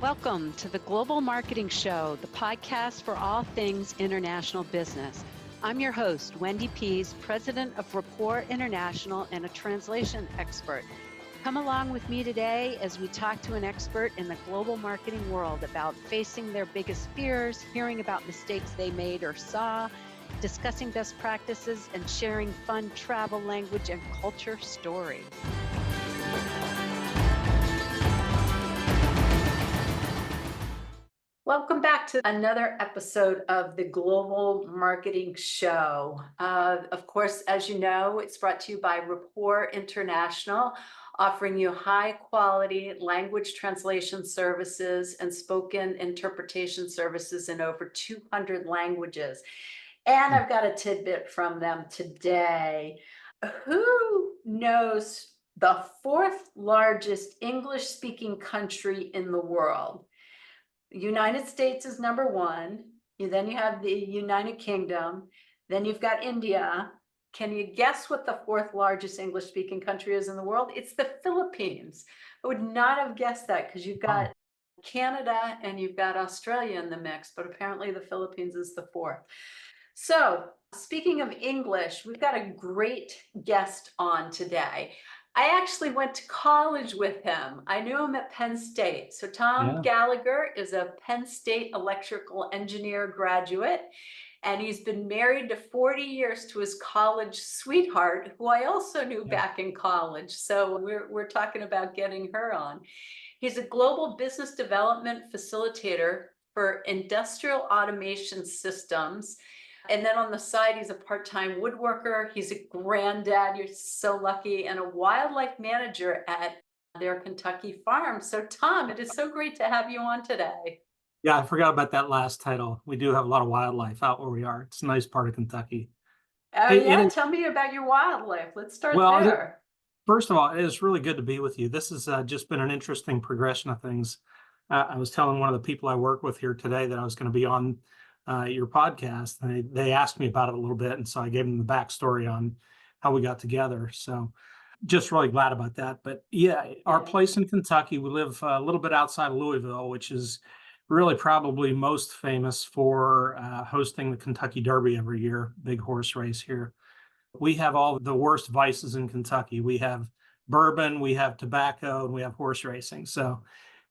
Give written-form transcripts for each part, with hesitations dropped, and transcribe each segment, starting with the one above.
Welcome to the Global Marketing Show, the podcast for all things international business. I'm your host, Wendy Pease, president of Rapport International and a translation expert. Come along with me today as we talk to an expert in the global marketing world about facing their biggest fears, hearing about mistakes they made or saw, discussing best practices, and sharing fun travel, language, and culture stories. Welcome back to another episode of the Global Marketing Show. Of course, as you know, it's brought to you by Rapport International, offering you high quality language translation services and spoken interpretation services in over 200 languages. And I've got a tidbit from them today. Who knows the fourth largest English-speaking country in the world? United States is number one. Then you have the United Kingdom. Then you've got India. Can you guess what the fourth largest English-speaking country is in the world? It's the Philippines. I would not have guessed that because you've got Canada and you've got Australia in the mix, but apparently the Philippines is the fourth. So speaking of English, we've got a great guest on today. I actually went to college with him. I knew him at Penn State. So Tom Gallagher is a Penn State electrical engineer graduate, and he's been married to 40 years to his college sweetheart, who I also knew back in college. So we're talking about getting her on. He's a global business development facilitator for industrial automation systems. And then on the side, he's a part-time woodworker. He's a granddad, you're so lucky, and a wildlife manager at their Kentucky farm. So Tom, it is so great to have you on today. Yeah, I forgot about that last title. We do have a lot of wildlife out where we are. It's a nice part of Kentucky. Oh, tell me about your wildlife. Let's start there. First of all, it is really good to be with you. This has just been an interesting progression of things. I was telling one of the people I work with here today that I was going to be on your podcast, and they asked me about it a little bit, and so I gave them the backstory on how we got together. So just really glad about that. But our place in Kentucky, we live a little bit outside of Louisville, which is really probably most famous for hosting the Kentucky Derby every year, big horse race here. We have all the worst vices in Kentucky. We have bourbon, we have tobacco, and we have horse racing. So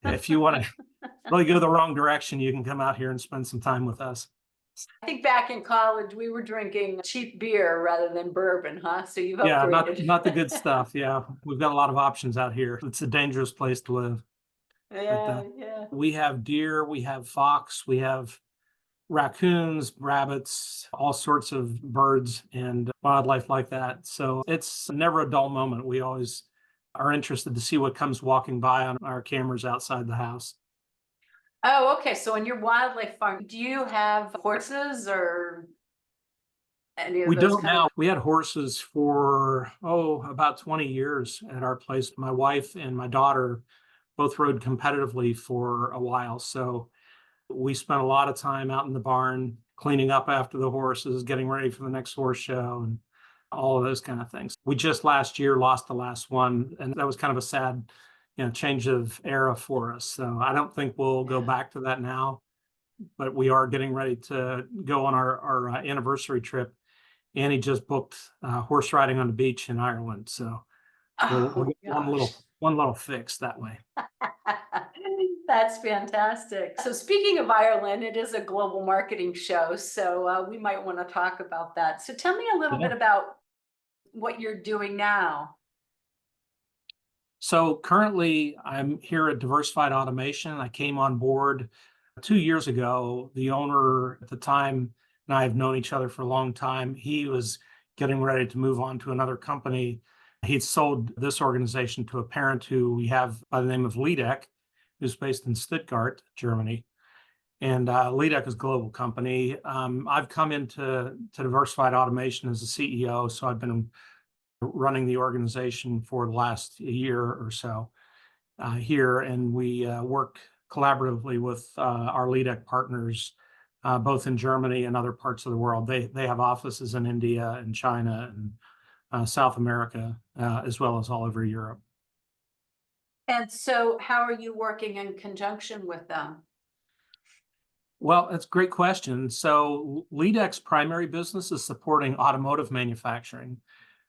if you want to really go the wrong direction, you can come out here and spend some time with us. I think back in college, we were drinking cheap beer rather than bourbon, huh? So you've upgraded. Not the good stuff. Yeah, we've got a lot of options out here. It's a dangerous place to live. We have deer, we have fox, we have raccoons, rabbits, all sorts of birds and wildlife like that. So it's never a dull moment. We always are interested to see what comes walking by on our cameras outside the house. Oh, okay. So in your wildlife farm, do you have horses or any of we those don't now. We had horses for, about 20 years at our place. My wife and my daughter both rode competitively for a while. So we spent a lot of time out in the barn, cleaning up after the horses, getting ready for the next horse show, and all of those kind of things. We just last year lost the last one, and that was kind of a sad, change of era for us. So I don't think we'll go back to that now, but we are getting ready to go on our anniversary trip. Annie just booked horse riding on the beach in Ireland. So we'll get one little fix that way. That's fantastic. So speaking of Ireland, it is a global marketing show, so we might want to talk about that. So tell me a little bit about what you're doing now. So currently I'm here at Diversified Automation. I came on board 2 years ago. The owner at the time and I have known each other for a long time. He was getting ready to move on to another company. He'd sold this organization to a parent who we have by the name of Liedek, who's based in Stuttgart, Germany. And Liedek is a global company. I've come into Diversified Automation as a CEO, so I've been running the organization for the last year or so here, and we work collaboratively with our Liedek partners, both in Germany and other parts of the world. They have offices in India and China and South America, as well as all over Europe. And so how are you working in conjunction with them? Well, that's a great question. So LeadX's primary business is supporting automotive manufacturing.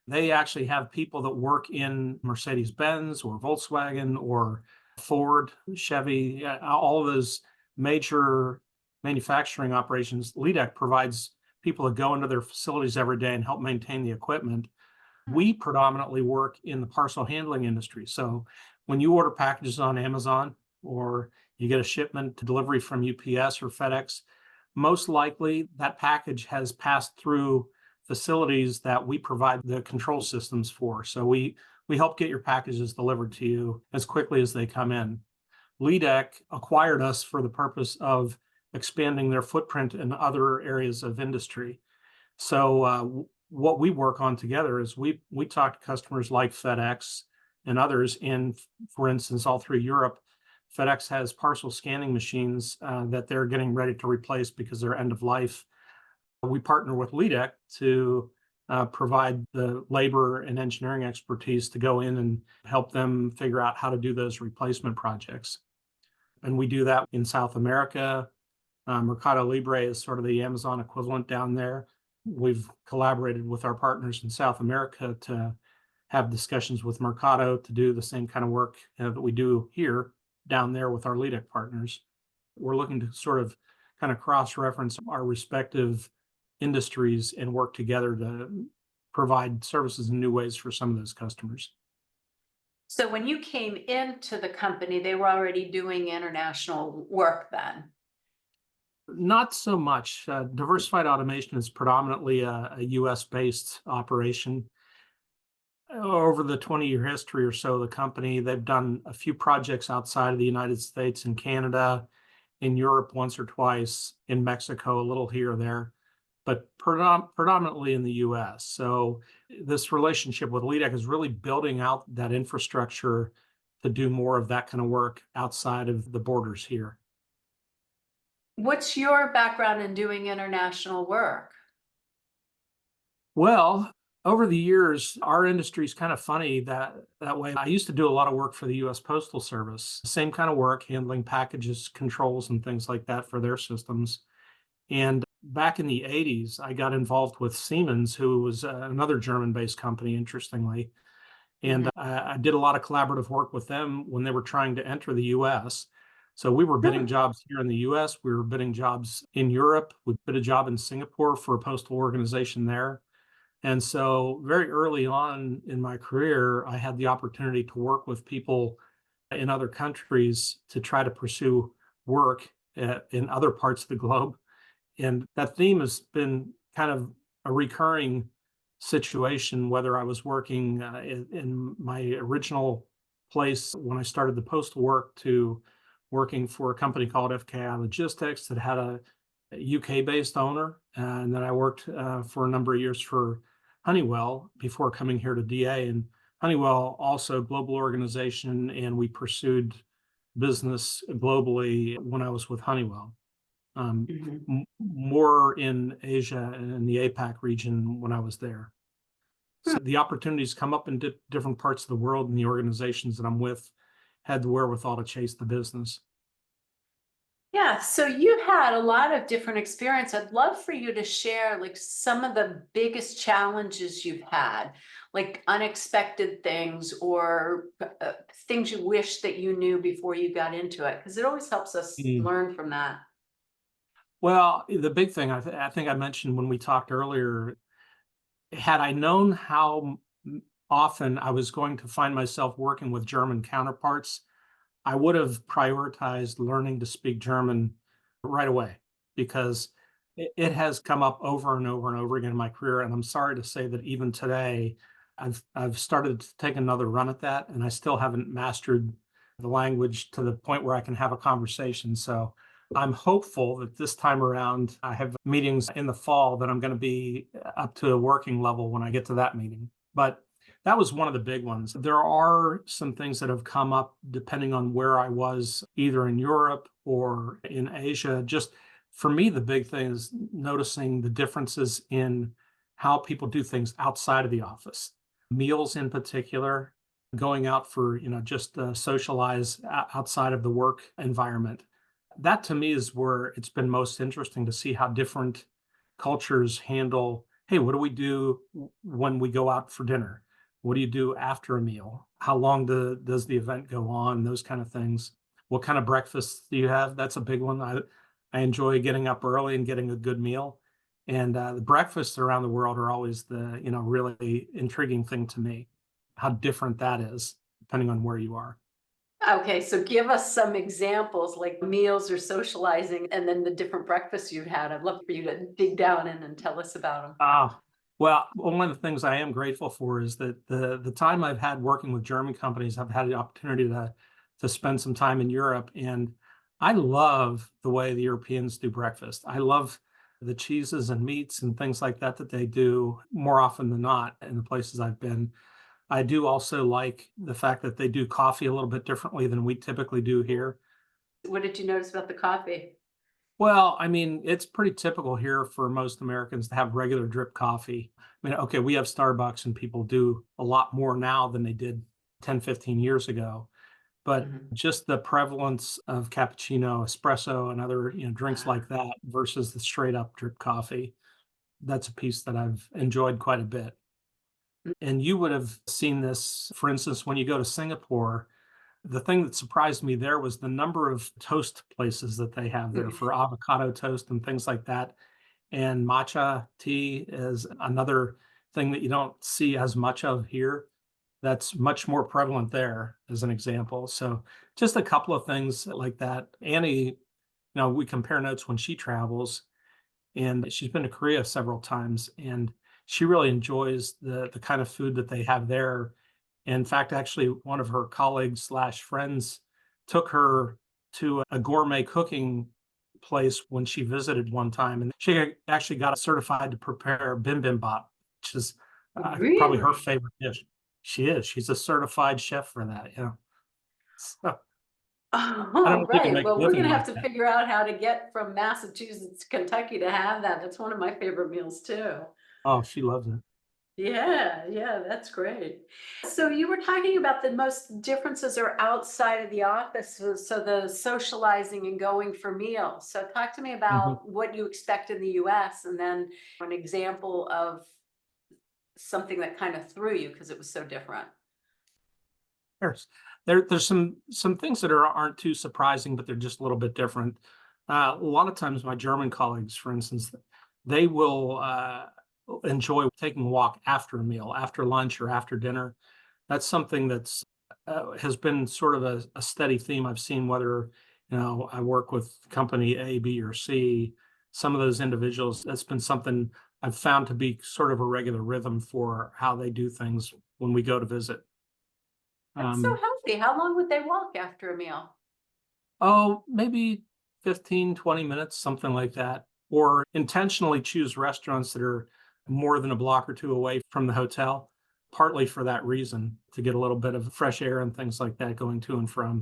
They actually have people that work in Mercedes-Benz or Volkswagen or Ford, Chevy, all of those major manufacturing operations. LeadX provides people that go into their facilities every day and help maintain the equipment. We predominantly work in the parcel handling industry. So when you order packages on Amazon or you get a shipment to delivery from UPS or FedEx, most likely that package has passed through facilities that we provide the control systems for. So we help get your packages delivered to you as quickly as they come in. LeadX acquired us for the purpose of expanding their footprint in other areas of industry. So what we work on together is we talk to customers like FedEx and others in, for instance, all through Europe. FedEx has parcel scanning machines that they're getting ready to replace because they're end of life. We partner with LeadX to provide the labor and engineering expertise to go in and help them figure out how to do those replacement projects. And we do that in South America. Mercado Libre is sort of the Amazon equivalent down there. We've collaborated with our partners in South America to have discussions with Mercado to do the same kind of work that we do here down there with our LeadX partners. We're looking to sort of kind of cross-reference our respective industries and work together to provide services in new ways for some of those customers. So when you came into the company, they were already doing international work then? Not so much. Diversified Automation is predominantly a US-based operation. Over the 20-year history or so of the company, they've done a few projects outside of the United States and Canada, in Europe once or twice, in Mexico, a little here or there, but predominantly in the US. So this relationship with LeadX is really building out that infrastructure to do more of that kind of work outside of the borders here. What's your background in doing international work? Well, over the years, our industry is kind of funny that way. I used to do a lot of work for the US Postal Service, same kind of work, handling packages, controls, and things like that for their systems. And back in the 80s, I got involved with Siemens, who was another German-based company, interestingly. And I did a lot of collaborative work with them when they were trying to enter the US. So we were bidding jobs here in the US, we were bidding jobs in Europe, we bid a job in Singapore for a postal organization there. And so very early on in my career, I had the opportunity to work with people in other countries to try to pursue work in other parts of the globe. And that theme has been kind of a recurring situation, whether I was working in my original place when I started the postal work to working for a company called FKI Logistics that had a UK-based owner. And then I worked for a number of years for Honeywell before coming here to DA. And Honeywell, also a global organization, and we pursued business globally when I was with Honeywell. More in Asia and in the APAC region when I was there. So the opportunities come up in different parts of the world, and the organizations that I'm with had the wherewithal to chase the business. Yeah, so you had a lot of different experience. I'd love for you to share like some of the biggest challenges you've had, like unexpected things or things you wish that you knew before you got into it, because it always helps us learn from that. Well, the big thing I think I mentioned when we talked earlier, had I known how often I was going to find myself working with German counterparts, I would have prioritized learning to speak German right away, because it has come up over and over and over again in my career. And I'm sorry to say that even today, I've started to take another run at that, and I still haven't mastered the language to the point where I can have a conversation. So I'm hopeful that this time around, I have meetings in the fall that I'm going to be up to a working level when I get to that meeting. But that was one of the big ones. There are some things that have come up depending on where I was, either in Europe or in Asia. Just for me, the big thing is noticing the differences in how people do things outside of the office. Meals in particular. going out for, just socialize outside of the work environment. That to me is where it's been most interesting to see how different cultures handle, hey, what do we do when we go out for dinner? What do you do after a meal? How long does the event go on? Those kind of things. What kind of breakfast do you have? That's a big one. I enjoy getting up early and getting a good meal. And the breakfasts around the world are always the, really intriguing thing to me, how different that is depending on where you are. Okay, so give us some examples like meals or socializing and then the different breakfasts you've had. I'd love for you to dig down in and tell us about them. Well, one of the things I am grateful for is that the time I've had working with German companies, I've had the opportunity to spend some time in Europe, and I love the way the Europeans do breakfast. I love the cheeses and meats and things like that that they do more often than not in the places I've been. I do also like the fact that they do coffee a little bit differently than we typically do here. What did you notice about the coffee? Well, I mean, it's pretty typical here for most Americans to have regular drip coffee. I mean, okay, we have Starbucks and people do a lot more now than they did 10, 15 years ago. But Mhm. just the prevalence of cappuccino, espresso, and other, drinks Ah, like that versus the straight up drip coffee, that's a piece that I've enjoyed quite a bit. And you would have seen this, for instance, when you go to Singapore. The thing that surprised me there was the number of toast places that they have there mm. for avocado toast and things like that. And matcha tea is another thing that you don't see as much of here. That's much more prevalent there, as an example. So just a couple of things like that. Annie, we compare notes when she travels, and she's been to Korea several times, and she really enjoys the kind of food that they have there. In fact, actually, one of her colleagues slash friends took her to a gourmet cooking place when she visited one time, and she actually got certified to prepare bibimbap, which is probably her Really? favorite dish. She is. She's a certified chef for that. Yeah. So I don't Oh, know if you can right. make a Well, we're living gonna have like to that. figure out how to get from Massachusetts to Kentucky to have that. That's one of my favorite meals too. Oh, she loves it. Yeah, yeah, that's great. So you were talking about the most differences are outside of the office, so the socializing and going for meals. So talk to me Mhm. about what you expect in the US and then an example of something that kind of threw you because it was so different. There's there's some things that aren't too surprising, but they're just a little bit different. A lot of times, my German colleagues, for instance, they will enjoy taking a walk after a meal, after lunch or after dinner. That's something that's has been sort of a steady theme I've seen. Whether I work with company A, B, or C, some of those individuals, that's been something I've found to be sort of a regular rhythm for how they do things when we go to visit. That's so Um, healthy. How long would they walk after a meal? Oh, maybe 15, 20 minutes, something like that. Or intentionally choose restaurants that are more than a block or two away from the hotel, partly for that reason, to get a little bit of fresh air and things like that going to and from.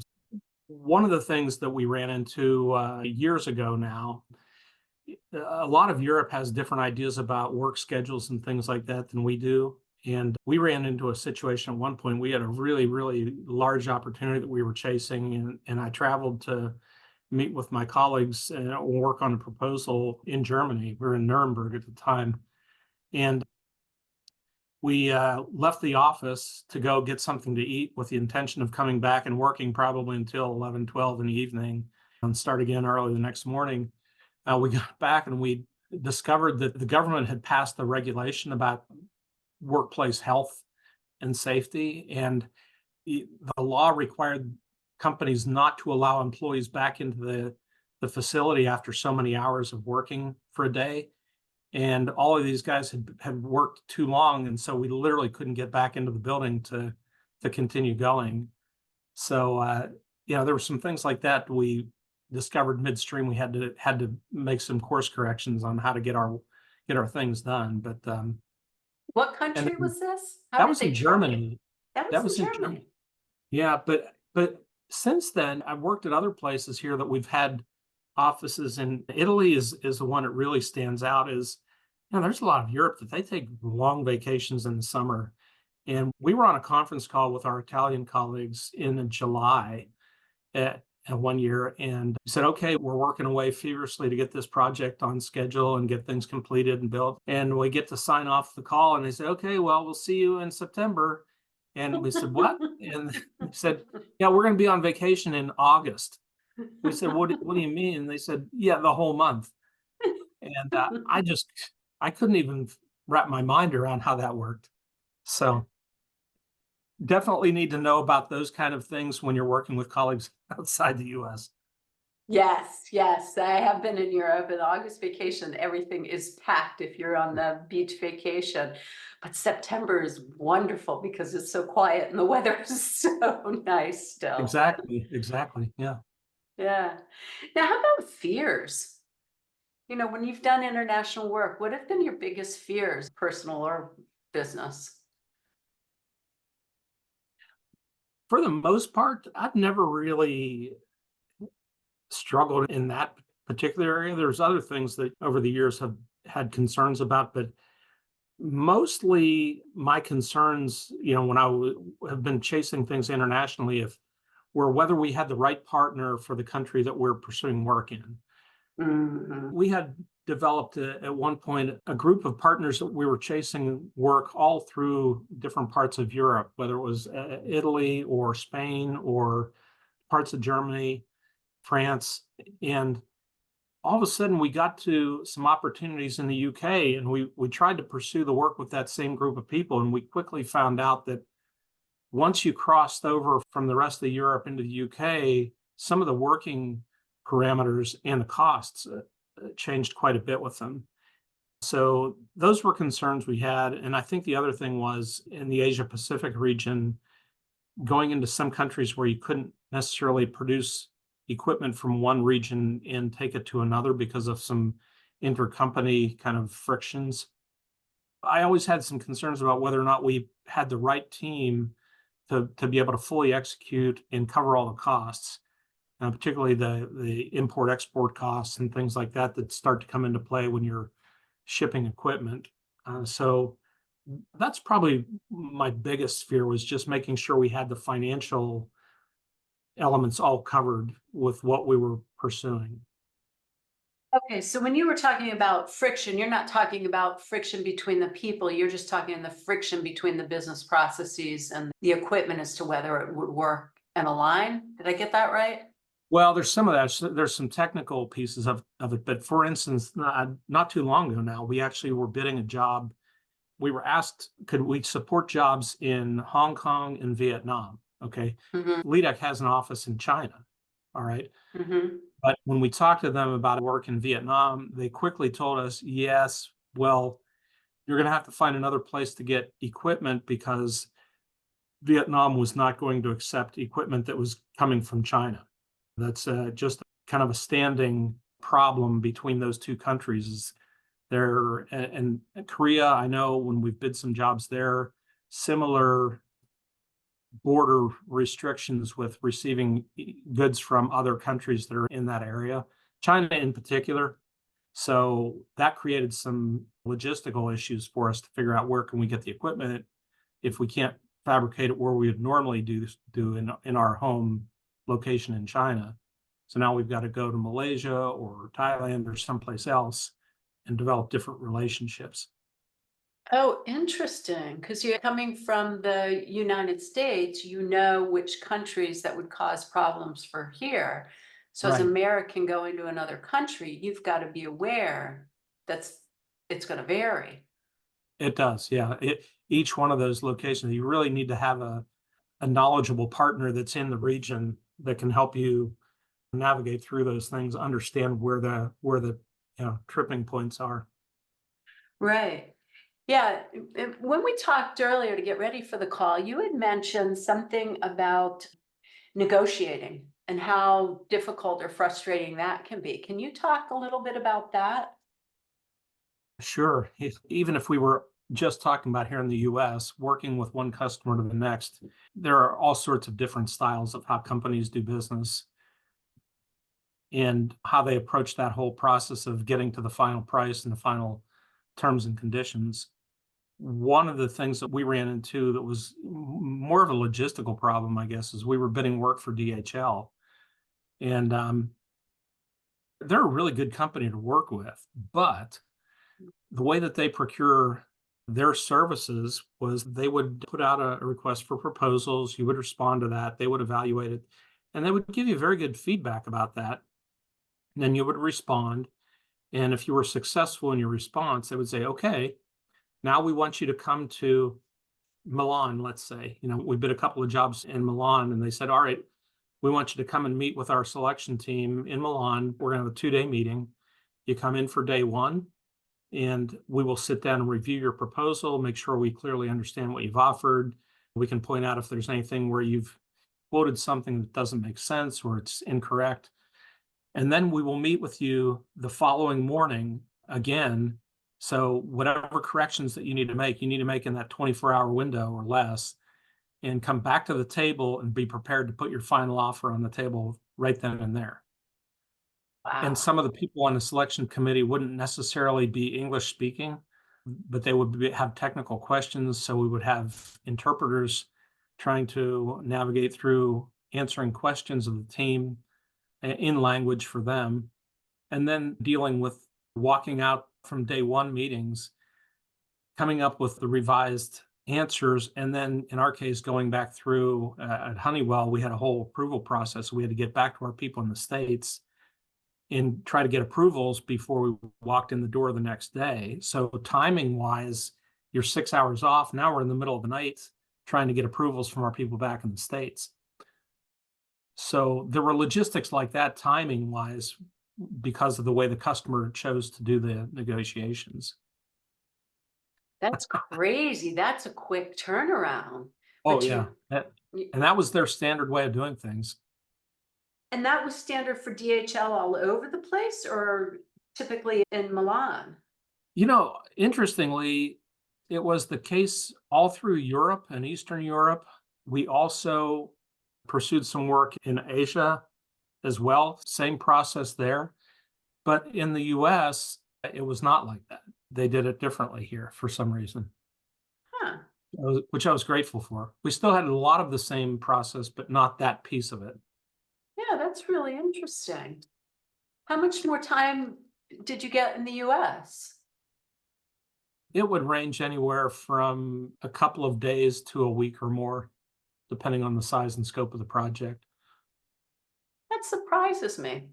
One of the things that we ran into years ago now, a lot of Europe has different ideas about work schedules and things like that than we do. And we ran into a situation at one point. We had a really, really large opportunity that we were chasing, and I traveled to meet with my colleagues and work on a proposal in Germany. We were in Nuremberg at the time. And we left the office to go get something to eat with the intention of coming back and working probably until 11, 12 in the evening and start again early the next morning. We got back and we discovered that the government had passed the regulation about workplace health and safety, and the law required companies not to allow employees back into the facility after so many hours of working for a day. And all of these guys had worked too long, and so we literally couldn't get back into the building to continue going. So there were some things like that we discovered midstream. We had to make some course corrections on how to get our things done. But What and country then was this? How that did was they in try it? Germany. That was That in was in Germany. Germany. Yeah, but since then, I've worked at other places here that we've had offices in. Italy is the one that really stands out. Is there's a lot of Europe that they take long vacations in the summer, And we were on a conference call with our Italian colleagues in July at one year and said, okay, we're working away feverishly to get this project on schedule and get things completed and built. And we get to sign off the call and they said, okay, well, we'll see you in September. And we said, what? And they said, yeah, we're going to be on vacation in August. We said, what do you mean? And they said, yeah, the whole month. And I couldn't even wrap my mind around how that worked. So definitely need to know about those kind of things when you're working with colleagues outside the US. Yes, yes, I have been in Europe and August vacation, everything is packed if you're on the beach vacation. But September is wonderful because it's so quiet and the weather is so nice still. Exactly, exactly. Yeah. Yeah. Now, how about fears? When you've done international work, what have been your biggest fears, personal or business? For the most part, I've never really struggled in that particular area. There's other things that over the years have had concerns about, but mostly my concerns, when have been chasing things internationally, if were whether we had the right partner for the country that we're pursuing work in. Mhm. We had developed at one point a group of partners that we were chasing work all through different parts of Europe, whether it was Italy or Spain or parts of Germany, France. And all of a sudden we got to some opportunities in the UK and we tried to pursue the work with that same group of people. And we quickly found out that once you crossed over from the rest of Europe into the UK, some of the working parameters and the costs changed quite a bit with them. So those were concerns we had. And I think the other thing was in the Asia Pacific region, going into some countries where you couldn't necessarily produce equipment from one region and take it to another because of some intercompany kind of frictions. I always had some concerns about whether or not we had the right team to be able to fully execute and cover all the costs, particularly the import export costs and things like that that start to come into play when you're shipping equipment. So that's probably my biggest fear, was just making sure we had the financial elements all covered with what we were pursuing. Okay, so when you were talking about friction, you're not talking about friction between the people, you're just talking the friction between the business processes and the equipment as to whether it would work and align. Did I get that right? Well, there's some of that. There's some technical pieces of it. But for instance, not too long ago now, we actually were bidding a job. We were asked, could we support jobs in Hong Kong and Vietnam? Okay. Mm-hmm. LEDEC has an office in China. All right. Mm-hmm. But when we talked to them about work in Vietnam, they quickly told us, yes, well, you're going to have to find another place to get equipment because Vietnam was not going to accept equipment that was coming from China. That's just kind of a standing problem between those two countries. Is there and Korea? I know when we've bid some jobs there, similar border restrictions with receiving goods from other countries that are in that area, China in particular. So that created some logistical issues for us to figure out where can we get the equipment if we can't fabricate it where we would normally do in our home location in China. So now we've got to go to Malaysia or Thailand or someplace else and develop different relationships. Oh, interesting. Because you're coming from the United States, you know which countries that would cause problems for here. So as Right. American going to another country, you've got to be aware that's it's going to vary. It does. Yeah. Each one of those locations, you really need to have a knowledgeable partner that's in the region that can help you navigate through those things, understand where the tripping points are. Right. Yeah. When we talked earlier to get ready for the call, you had mentioned something about negotiating and how difficult or frustrating that can be. Can you talk a little bit about that? Sure. Even if we were just talking about here in the US, working with one customer to the next, there are all sorts of different styles of how companies do business and how they approach that whole process of getting to the final price and the final terms and conditions. one of the things that we ran into that was more of a logistical problem, I guess, is we were bidding work for DHL, and they're a really good company to work with, but the way that they procure their services was they would put out a request for proposals. You would respond to that. They would evaluate it, and they would give you very good feedback about that. And then you would respond. And if you were successful in your response, they would say, okay, now we want you to come to Milan, let's say. We bid a couple of jobs in Milan, and they said, all right, we want you to come and meet with our selection team in Milan. We're going to have a 2-day meeting. You come in for day one, and we will sit down and review your proposal, make sure we clearly understand what you've offered. We can point out if there's anything where you've quoted something that doesn't make sense or it's incorrect. And then we will meet with you the following morning again. So whatever corrections that you need to make in that 24-hour window or less, and come back to the table and be prepared to put your final offer on the table right then and there. And Wow. some of the people on the selection committee wouldn't necessarily be English speaking, but they would have technical questions. So we would have interpreters trying to navigate through answering questions of the team in language for them, and then dealing with walking out from day one meetings, coming up with the revised answers, and then in our case, going back through at Honeywell, we had a whole approval process. We had to get back to our people in the States and try to get approvals before we walked in the door the next day. So timing wise, you're 6 hours off. Now we're in the middle of the night trying to get approvals from our people back in the States. So there were logistics like that, timing wise, because of the way the customer chose to do the negotiations. That's crazy. That's a quick turnaround. Oh, But yeah. And that was their standard way of doing things. and that was standard for DHL all over the place or typically in Milan? Interestingly, it was the case all through Europe and Eastern Europe. We also pursued some work in Asia as well, same process there. But in the US, it was not like that. They did it differently here for some reason, Huh. which I was grateful for. We still had a lot of the same process, but not that piece of it. Yeah, that's really interesting. How much more time did you get in the US? It would range anywhere from a couple of days to a week or more, depending on the size and scope of the project. That surprises me.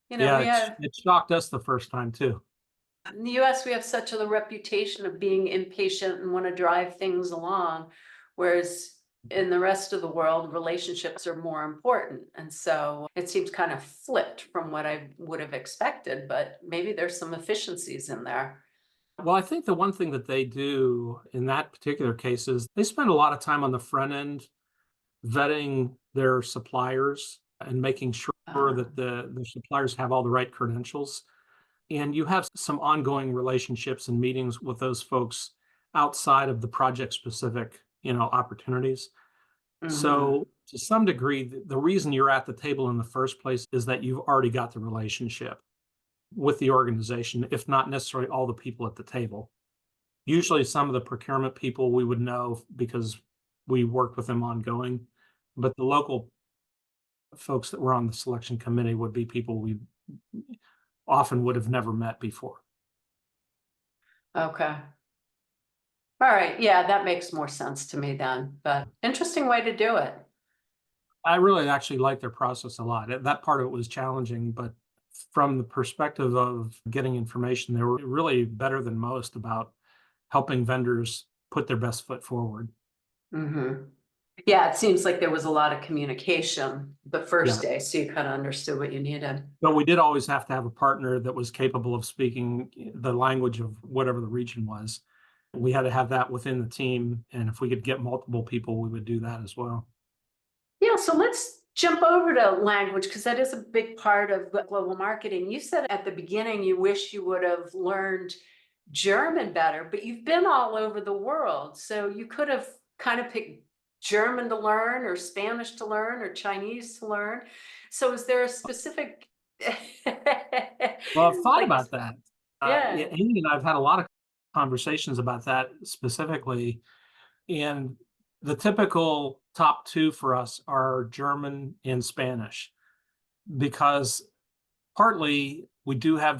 Yeah, We have it shocked us the first time too. in the US, we have such a reputation of being impatient and want to drive things along, whereas in the rest of the world, relationships are more important. And so it seems kind of flipped from what I would have expected, but maybe there's some efficiencies in there. Well, I think the one thing that they do in that particular case is they spend a lot of time on the front end vetting their suppliers and making sure Uh, that the suppliers have all the right credentials. And you have some ongoing relationships and meetings with those folks outside of the project specific, opportunities. mhm. So to some degree, the reason you're at the table in the first place is that you've already got the relationship with the organization, if not necessarily all the people at the table. Usually some of the procurement people we would know because we worked with them ongoing, but the local folks that were on the selection committee would be people we often would have never met before. Okay. All right. Yeah, that makes more sense to me then, but interesting way to do it. I really actually like their process a lot. That part of it was challenging, but from the perspective of getting information, they were really better than most about helping vendors put their best foot forward. Mhm. Yeah, it seems like there was a lot of communication the Yeah. first day, so you kind of understood what you needed. But we did always have to have a partner that was capable of speaking the language of whatever the region was. We had to have that within the team. And if we could get multiple people, we would do that as well. Yeah, so let's jump over to language because that is a big part of global marketing. You said at the beginning you wish you would have learned German better, but you've been all over the world. So you could have kind of picked German to learn or Spanish to learn or Chinese to learn. So is there a specific Well, I've thought like about that. yeah. Yeah, Amy and I've had a lot of conversations about that specifically. And the typical top two for us are German and Spanish, because partly we do have,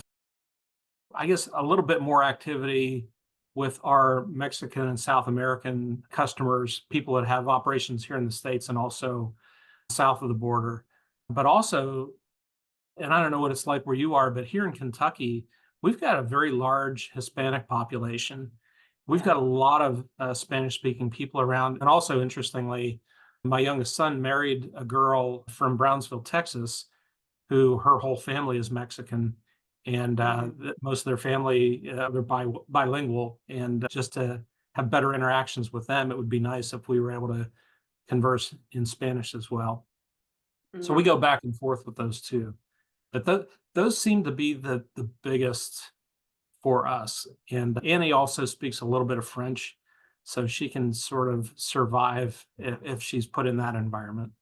I guess, a little bit more activity with our Mexican and South American customers, people that have operations here in the States and also south of the border. But also, and I don't know what it's like where you are, but here in Kentucky, we've got a very large Hispanic population. We've Yeah. got a lot of Spanish speaking people around. And also, interestingly, my youngest son married a girl from Brownsville, Texas, who her whole family is Mexican. And Mhm. most of their family, they're bilingual. And just to have better interactions with them, it would be nice if we were able to converse in Spanish as well. So we go Mhm. back and forth with those two. But those seem to be the biggest for us. And Annie also speaks a little bit of French, so she can sort of survive if she's put in that environment.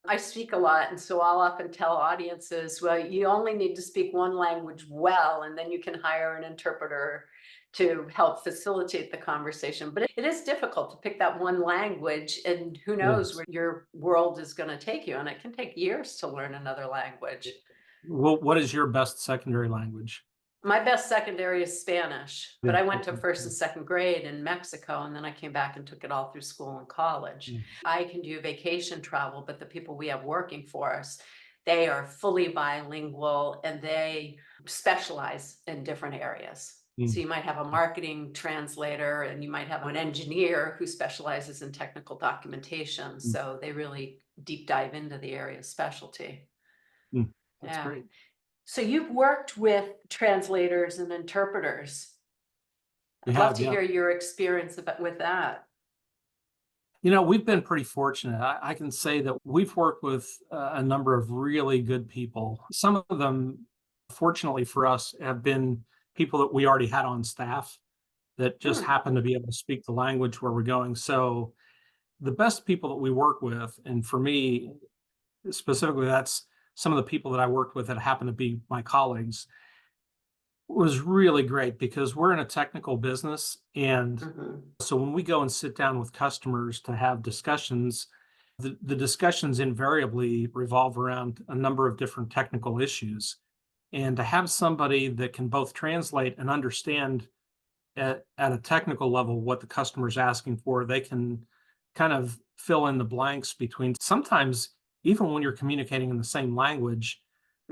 I speak a lot, and so I'll often tell audiences, well, you only need to speak one language well, and then you can hire an interpreter to help facilitate the conversation. But it is difficult to pick that one language, and who knows Yes. where your world is going to take you. And it can take years to learn another language. Well, what is your best secondary language? My best secondary is Spanish, but Yeah. I went to Okay. first and second grade in Mexico, and then I came back and took it all through school and college. Mm, I can do vacation travel, but the people we have working for us, they are fully bilingual and they specialize in different areas. mm, So you might have a marketing translator and you might have an engineer who specializes in technical documentation. mm, So they really deep dive into the area of specialty. mm. That's Yeah. great. So you've worked with translators and interpreters. We I'd love have, to yeah. hear your experience with that. We've been pretty fortunate. I can say that we've worked with a number of really good people. Some of them, fortunately for us, have been people that we already had on staff that just Hmm. happen to be able to speak the language where we're going. So the best people that we work with, and for me specifically, that's some of the people that I worked with that happen to be my colleagues, was really great because we're in a technical business. And Mhm. so when we go and sit down with customers to have discussions, the discussions invariably revolve around a number of different technical issues. And to have somebody that can both translate and understand at a technical level what the customer's asking for, they can kind of fill in the blanks between sometimes, even when you're communicating in the same language,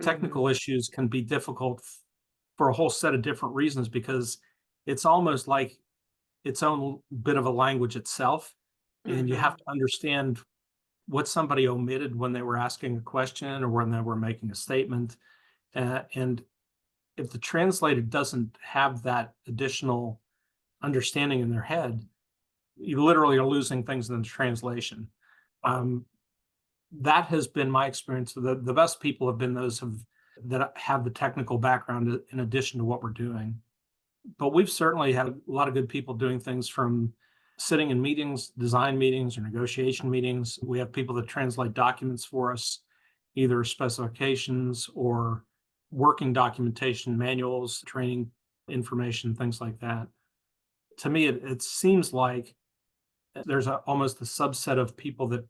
technical Mhm. issues can be difficult for a whole set of different reasons because it's almost like its own bit of a language itself. And you have Mhm. to understand what somebody omitted when they were asking a question or when they were making a statement. And if the translator doesn't have that additional understanding in their head, you literally are losing things in the translation. Um, that has been my experience. The best people have been those that have the technical background in addition to what we're doing. But we've certainly had a lot of good people doing things from sitting in meetings, design meetings, or negotiation meetings. We have people that translate documents for us, either specifications or working documentation, manuals, training information, things like that. To me, it seems like there's almost a subset of people that,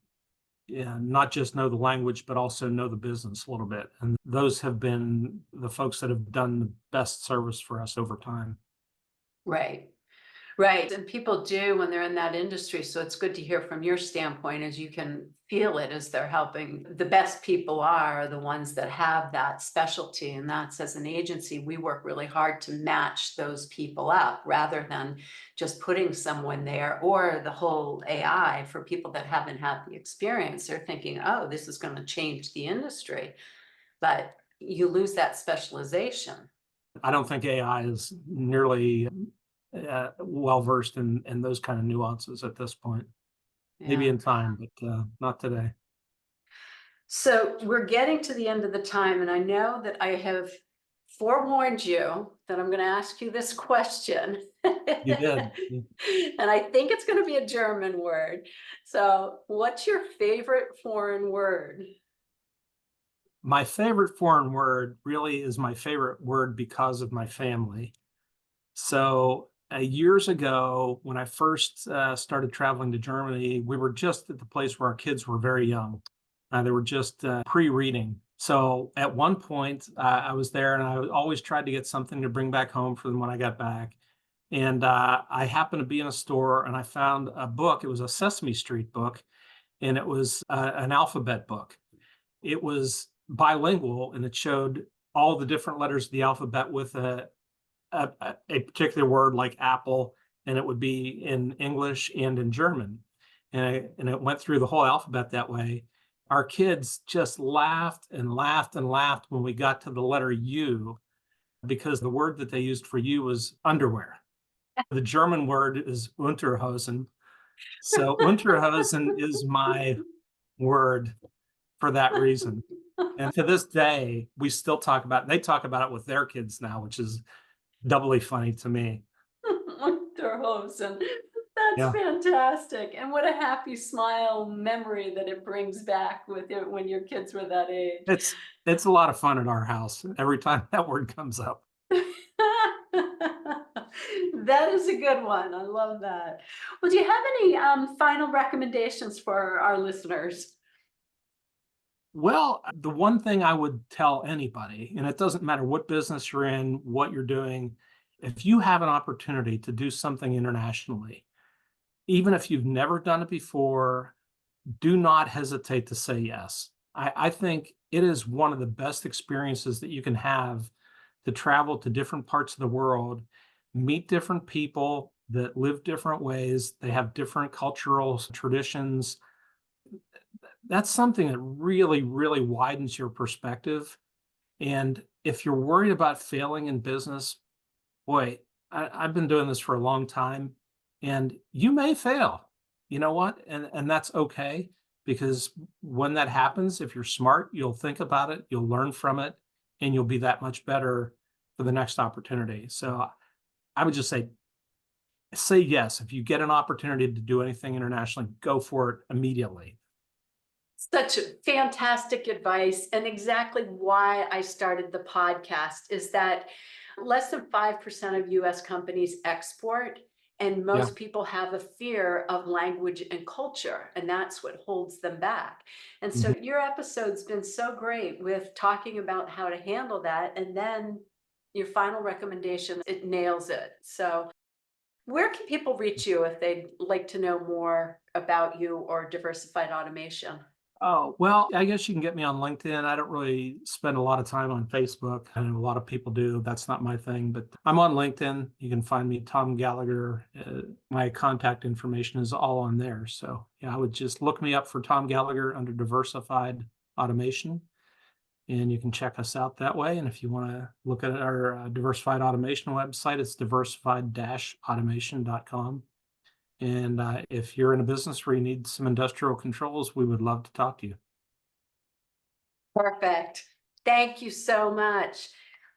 yeah, not just know the language, but also know the business a little bit. And those have been the folks that have done the best service for us over time. Right. Right. And people do when they're in that industry. So it's good to hear from your standpoint as you can feel it as they're helping. The best people are the ones that have that specialty. And that's as an agency, we work really hard to match those people up rather than just putting someone there or the whole AI for people that haven't had the experience. They're thinking, oh, this is going to change the industry. But you lose that specialization. I don't think AI is nearly well versed in those kind of nuances at this point. Maybe Yeah. in time, but not today. So we're getting to the end of the time, and I know that I have forewarned you that I'm going to ask you this question. You did. And I think it's going to be a German word. So, what's your favorite foreign word? My favorite foreign word really is my favorite word because of my family. So Years ago, when I first started traveling to Germany, we were just at the place where our kids were very young. They were just pre-reading. So at one point, I was there and I always tried to get something to bring back home for them when I got back. And I happened to be in a store and I found a book. It was a Sesame Street book, and it was an alphabet book. It was bilingual and it showed all the different letters of the alphabet with a particular word like apple, and it would be in English and in German. And it went through the whole alphabet that way. Our kids just laughed and laughed and laughed when we got to the letter U, because the word that they used for U was underwear. The German word is Unterhosen. So Unterhosen is my word for that reason. And to this day, we still talk about it. They talk about it with their kids now, which is doubly funny to me. Unterhosen. That's Yeah. fantastic. And what a happy smile memory that it brings back with it when your kids were that age. It's a lot of fun at our house every time that word comes up. That is a good one. I love that. Well, do you have any final recommendations for our listeners? Well, the one thing I would tell anybody, and it doesn't matter what business you're in, what you're doing, if you have an opportunity to do something internationally, even if you've never done it before, do not hesitate to say yes. I think it is one of the best experiences that you can have, to travel to different parts of the world, meet different people that live different ways, they have different cultural traditions. That's something that really, really widens your perspective. And if you're worried about failing in business, boy, I've been doing this for a long time, and you may fail. You know what? And that's okay, because when that happens, if you're smart, you'll think about it, you'll learn from it, and you'll be that much better for the next opportunity. So I would just say yes. If you get an opportunity to do anything internationally, go for it immediately. Such fantastic advice, and exactly why I started the podcast is that less than 5% of US companies export, and Yeah. most people have a fear of language and culture, and that's what holds them back. And so Mhm. your episode's been so great with talking about how to handle that, and then your final recommendation, it nails it. So where can people reach you if they'd like to know more about you or Diversified Automation? Oh, well, I guess you can get me on LinkedIn. I don't really spend a lot of time on Facebook. I know a lot of people do. That's not my thing, but I'm on LinkedIn. You can find me, Tom Gallagher. My contact information is all on there. So yeah, I would just look me up for Tom Gallagher under Diversified Automation, and you can check us out that way. And if you want to look at our Diversified Automation website, it's diversified-automation.com. And if you're in a business where you need some industrial controls, we would love to talk to you. Perfect. Thank you so much.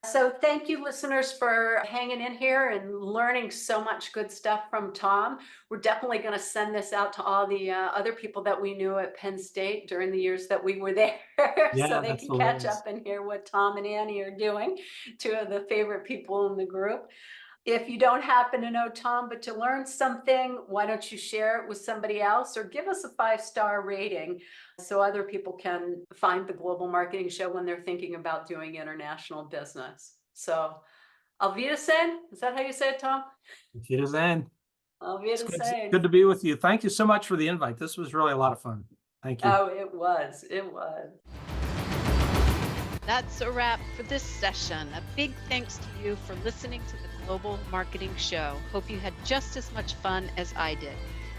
So thank you, listeners, for hanging in here and learning so much good stuff from Tom. We're definitely going to send this out to all the other people that we knew at Penn State during the years that we were there, so Yeah, they that's can catch hilarious. up and hear what Tom and Annie are doing, two of the favorite people in the group. If you don't happen to know Tom, but to learn something, why don't you share it with somebody else, or give us a 5-star rating so other people can find the Global Marketing Show when they're thinking about doing international business. So, Auf Wiedersehen. Is that how you say it, Tom? If it is in, Auf it's Wiedersehen. good to be with you. Thank you so much for the invite. This was really a lot of fun. Thank you. Oh, it was. It was. That's a wrap for this session. A big thanks to you for listening to the Global Marketing Show. Hope you had just as much fun as I did.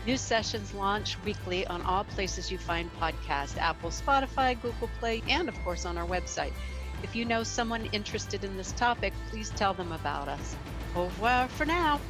New sessions launch weekly on all places you find podcasts: Apple, Spotify, Google Play, and of course on our website. If you know someone interested in this topic, please tell them about us. Au revoir for now.